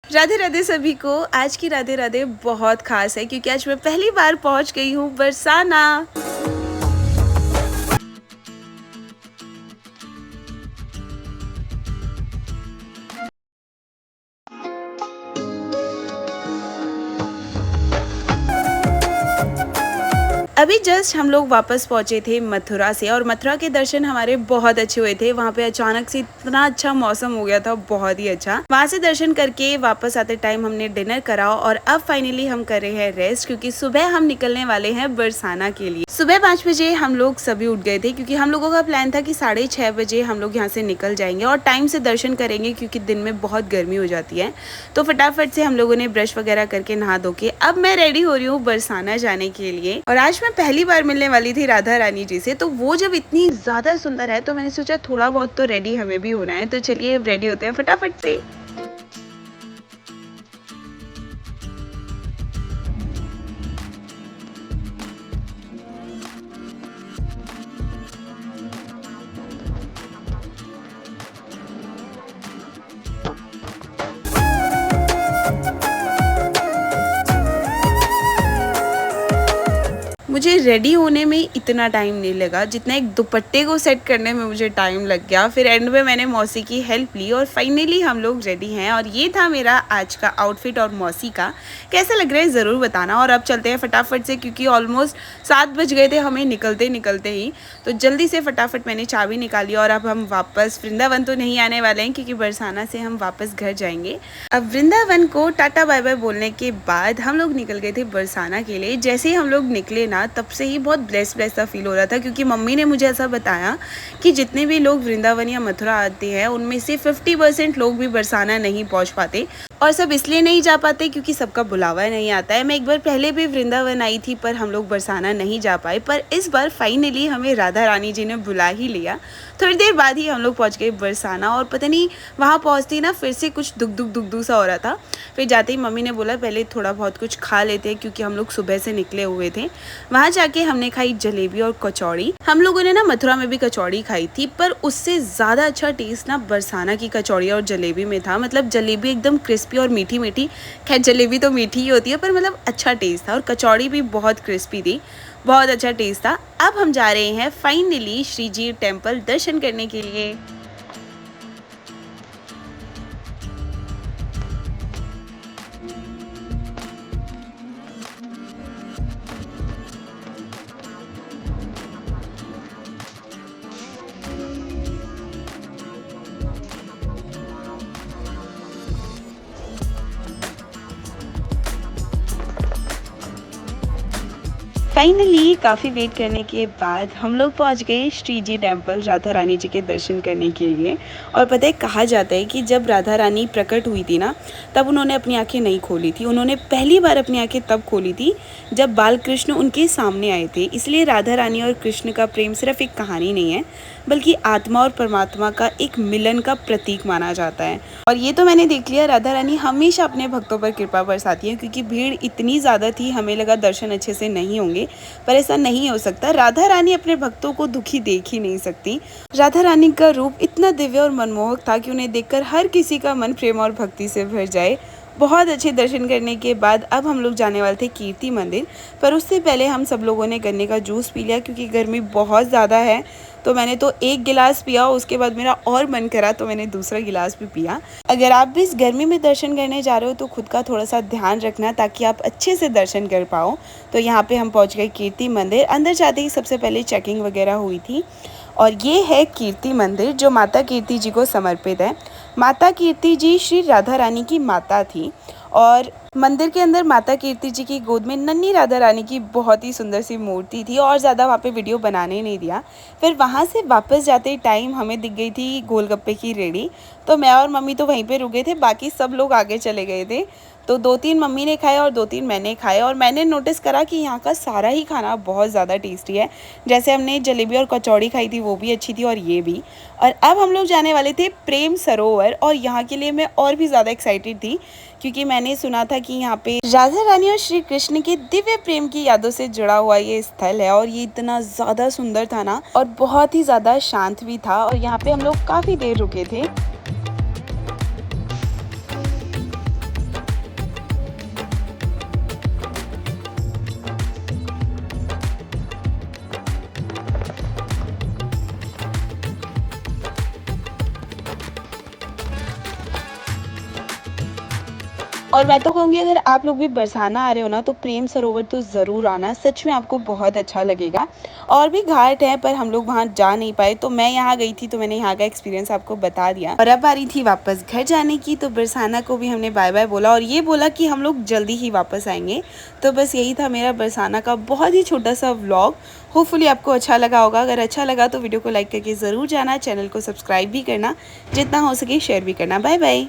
राधे राधे सभी को। आज की राधे राधे बहुत खास है क्योंकि आज मैं पहली बार पहुंच गई हूँ बरसाना। अभी जस्ट हम लोग वापस पहुंचे थे मथुरा से और मथुरा के दर्शन हमारे बहुत अच्छे हुए थे। वहाँ पे अचानक से इतना अच्छा मौसम हो गया था, बहुत ही अच्छा। वहाँ से दर्शन करके वापस आते टाइम हमने डिनर करा और अब फाइनली हम कर रहे हैं रेस्ट क्योंकि सुबह हम निकलने वाले हैं बरसाना के लिए। सुबह 5 बजे हम लोग सभी उठ गए थे क्योंकि हम लोगों का प्लान था कि 6:30 बजे हम लोग यहाँ से निकल जाएंगे और टाइम से दर्शन करेंगे क्योंकि दिन में बहुत गर्मी हो जाती है। तो फटाफट से हम लोगों ने ब्रश वगैरह करके नहा धो के अब मैं रेडी हो रही हूँ बरसाना जाने के लिए। और आज मैं पहली बार मिलने वाली थी राधा रानी जी से, तो वो जब इतनी ज्यादा सुंदर है तो मैंने सोचा थोड़ा बहुत तो रेडी हमें भी होना है। तो चलिए अब रेडी होते हैं फटाफट से। मुझे रेडी होने में इतना टाइम नहीं लगा जितना एक दुपट्टे को सेट करने में मुझे टाइम लग गया। फिर एंड में मैंने मौसी की हेल्प ली और फाइनली हम लोग रेडी हैं। और ये था मेरा आज का आउटफिट और मौसी का। कैसा लग रहा है ज़रूर बताना। और अब चलते हैं फटाफट से क्योंकि ऑलमोस्ट 7 बज गए थे हमें निकलते निकलते ही। तो जल्दी से फटाफट मैंने चाबी निकाली और अब हम वापस वृंदावन तो नहीं आने वाले हैं क्योंकि बरसाना से हम वापस घर जाएंगे। अब वृंदावन को टाटा बाय बाय बोलने के बाद हम लोग निकल गए थे बरसाना के लिए। जैसे ही हम लोग निकले ना तब से ही बहुत ब्लेस सा फील हो रहा था क्योंकि मम्मी ने मुझे ऐसा बताया कि जितने भी लोग वृंदावन या मथुरा आते हैं उनमें से 50% लोग भी बरसाना नहीं पहुंच पाते। और सब इसलिए नहीं जा पाते क्योंकि सबका बुलावा नहीं आता है। मैं एक बार पहले भी वृंदावन आई थी पर हम लोग बरसाना नहीं जा पाए, पर इस बार फाइनली हमें राधा रानी जी ने बुला ही लिया। थोड़ी देर बाद ही हम लोग पहुंच गए बरसाना और पता नहीं वहाँ पहुँचते ना फिर से कुछ दुख सा हो रहा था। फिर जाते ही मम्मी ने बोला पहले थोड़ा बहुत कुछ खा लेते हैं क्योंकि हम लोग सुबह से निकले हुए थे। वहाँ जाके हमने खाई जलेबी और कचौड़ी। हम लोगों ने ना मथुरा में भी कचौड़ी खाई थी पर उससे ज़्यादा अच्छा टेस्ट ना बरसाना की कचौड़ी और जलेबी में था। मतलब जलेबी एकदम क्रिस्पी और मीठी मीठी। खैर जलेबी तो मीठी ही होती है पर मतलब अच्छा टेस्ट था और कचौड़ी भी बहुत क्रिस्पी थी, बहुत अच्छा टेस्ट था। अब हम जा रहे हैं फाइनली श्री जी टेम्पल दर्शन करने के लिए। फाइनली काफ़ी वेट करने के बाद हम लोग पहुंच गए श्री जी टेम्पल राधा रानी जी के दर्शन करने के लिए। और पता है कहा जाता है कि जब राधा रानी प्रकट हुई थी ना तब उन्होंने अपनी आंखें नहीं खोली थी। उन्होंने पहली बार अपनी आंखें तब खोली थी जब बाल कृष्ण उनके सामने आए थे। इसलिए राधा रानी और कृष्ण का प्रेम सिर्फ एक कहानी नहीं है बल्कि आत्मा और परमात्मा का एक मिलन का प्रतीक माना जाता है। और ये तो मैंने देख लिया, राधा रानी हमेशा अपने भक्तों पर कृपा बरसाती है क्योंकि भीड़ इतनी ज़्यादा थी हमें लगा दर्शन अच्छे से नहीं होंगे, पर ऐसा नहीं हो सकता। राधा रानी अपने भक्तों को दुखी देख ही नहीं सकती। राधा रानी का रूप इतना दिव्य और मनमोहक था कि उन्हें देखकर हर किसी का मन प्रेम और भक्ति से भर जाए। बहुत अच्छे दर्शन करने के बाद अब हम लोग जाने वाले थे कीर्ति मंदिर, पर उससे पहले हम सब लोगों ने गन्ने का जूस पी लिया क्योंकि गर्मी बहुत ज़्यादा है। तो मैंने तो एक गिलास पिया, उसके बाद मेरा और मन करा तो मैंने दूसरा गिलास भी पिया। अगर आप भी इस गर्मी में दर्शन करने जा रहे हो तो खुद का थोड़ा सा ध्यान रखना ताकि आप अच्छे से दर्शन कर पाओ। तो यहाँ पे हम पहुँच गए कीर्ति मंदिर। अंदर जाते ही सबसे पहले चेकिंग वगैरह हुई थी। और ये है कीर्ति मंदिर जो माता कीर्ति जी को समर्पित है। माता कीर्ति जी श्री राधा रानी की माता थी और मंदिर के अंदर माता कीर्ति जी की गोद में नन्ही राधा रानी की बहुत ही सुंदर सी मूर्ति थी और ज़्यादा वहाँ पे वीडियो बनाने नहीं दिया। फिर वहाँ से वापस जाते टाइम हमें दिख गई थी गोलगप्पे की रेडी, तो मैं और मम्मी तो वहीं पे रुके थे, बाकी सब लोग आगे चले गए थे। तो 2-3 मम्मी ने खाए और 2-3 मैंने खाए और मैंने नोटिस करा कि यहाँ का सारा ही खाना बहुत ज़्यादा टेस्टी है। जैसे हमने जलेबी और कचौड़ी खाई थी वो भी अच्छी थी और ये भी। और अब हम लोग जाने वाले थे प्रेम सरोवर और यहाँ के लिए मैं और भी ज़्यादा एक्साइटेड थी क्योंकि मैंने सुना था कि यहाँ पे राधा रानी और श्री कृष्ण के दिव्य प्रेम की यादों से जुड़ा हुआ ये स्थल है। और ये इतना ज़्यादा सुंदर था ना और बहुत ही ज़्यादा शांत भी था और यहाँ पे हम लोग काफ़ी देर रुके थे। और मैं तो कहूँगी अगर आप लोग भी बरसाना आ रहे हो ना तो प्रेम सरोवर तो ज़रूर आना, सच में आपको बहुत अच्छा लगेगा। और भी घाट हैं पर हम लोग वहाँ जा नहीं पाए, तो मैं यहाँ गई थी तो मैंने यहाँ का एक्सपीरियंस आपको बता दिया। और अब बारी थी वापस घर जाने की, तो बरसाना को भी हमने बाय बाय बोला और ये बोला कि हम लोग जल्दी ही वापस आएंगे। तो बस यही था मेरा बरसाना का बहुत ही छोटा सा व्लॉग। होपफुली आपको अच्छा लगा होगा। अगर अच्छा लगा तो वीडियो को लाइक करके ज़रूर जाना, चैनल को सब्सक्राइब भी करना, जितना हो सके शेयर भी करना। Bye bye.